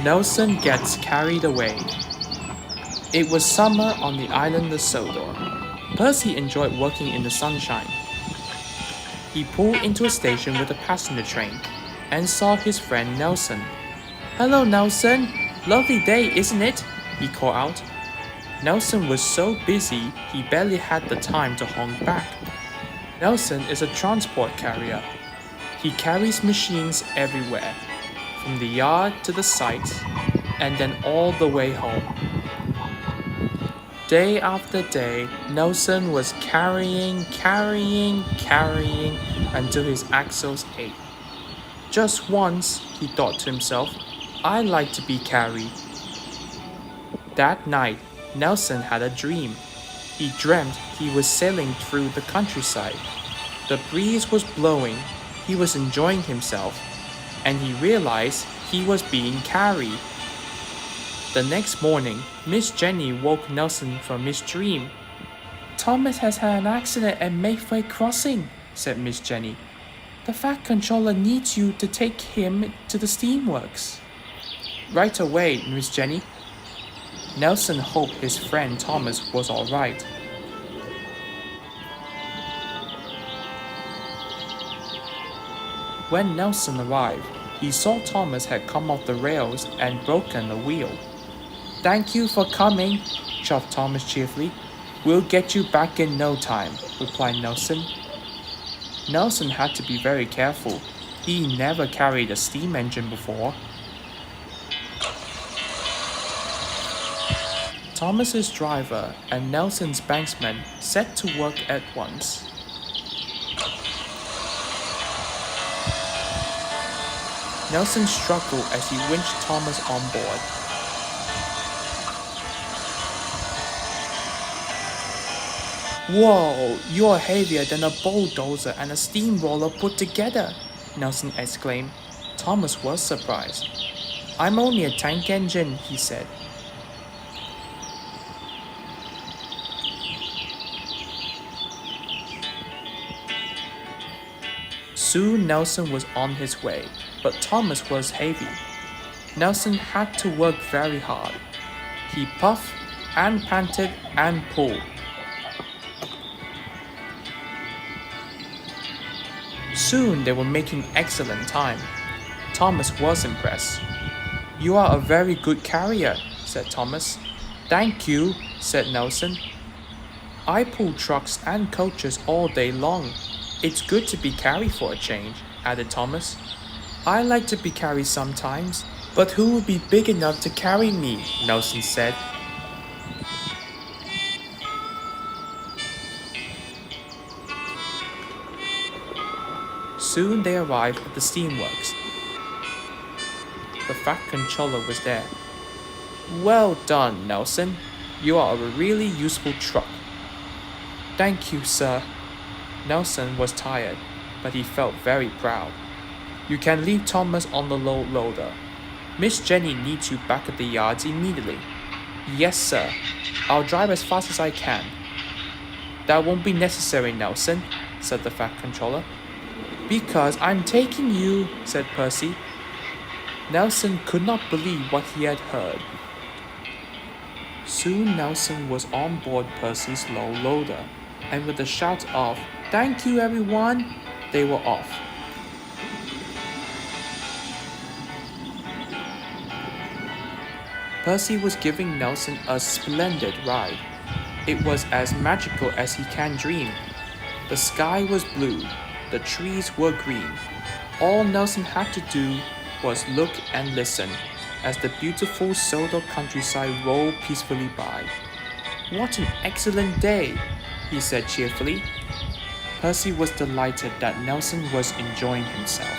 Nelson gets carried away. It was summer on the island of Sodor. Percy enjoyed working in the sunshine. He pulled into a station with a passenger train and saw his friend Nelson. "Hello, Nelson. Lovely day, isn't it?" he called out. Nelson was so busy he barely had the time to honk back. Nelson is a transport carrier. He carries machines everywhere, from the yard to the site, and then all the way home. Day after day, Nelson was carrying until his axles ached. Just once, he thought to himself, "I like to be carried." That night, Nelson had a dream. He dreamt he was sailing through the countryside. The breeze was blowing, he was enjoying himself, and he realized he was being carried. The next morning, Miss Jenny woke Nelson from his dream. "Thomas has had an accident at Mayfair Crossing," said Miss Jenny. "The Fat Controller needs you to take him to the steamworks." "Right away, Miss Jenny." Nelson hoped his friend Thomas was all right. When Nelson arrived, he saw Thomas had come off the rails and broken a wheel. "Thank you for coming," chuffed Thomas cheerfully. "We'll get you back in no time," replied Nelson. Nelson had to be very careful. He never carried a steam engine before. Thomas's driver and Nelson's banksman set to work at once. Nelson struggled as he winched Thomas on board. "Whoa, you're heavier than a bulldozer and a steamroller put together," Nelson exclaimed. Thomas was surprised. "I'm only a tank engine," he said. Soon Nelson was on his way, but Thomas was heavy. Nelson had to work very hard. He puffed and panted and pulled. Soon they were making excellent time. Thomas was impressed. "You are a very good carrier," said Thomas. "Thank you," said Nelson. "I pull trucks and coaches all day long. It's good to be carried for a change," added Thomas. "I like to be carried sometimes, but who would be big enough to carry me?" Nelson said. Soon they arrived at the steamworks. The Fat Controller was there. "Well done, Nelson. You are a really useful truck." "Thank you, sir." Nelson was tired, but he felt very proud. "You can leave Thomas on the load loader. Miss Jenny needs you back at the yards immediately." "Yes, sir. I'll drive as fast as I can." "That won't be necessary, Nelson," said the Fat Controller. "Because I'm taking you," said Percy. Nelson could not believe what he had heard. Soon Nelson was on board Percy's low loader, and with a shout of "Thank you, everyone," they were off. Percy was giving Nelson a splendid ride. It was as magical as he can dream. The sky was blue, the trees were green. All Nelson had to do was look and listen as the beautiful Sodor countryside rolled peacefully by. "What an excellent day," he said cheerfully. Percy was delighted that Nelson was enjoying himself.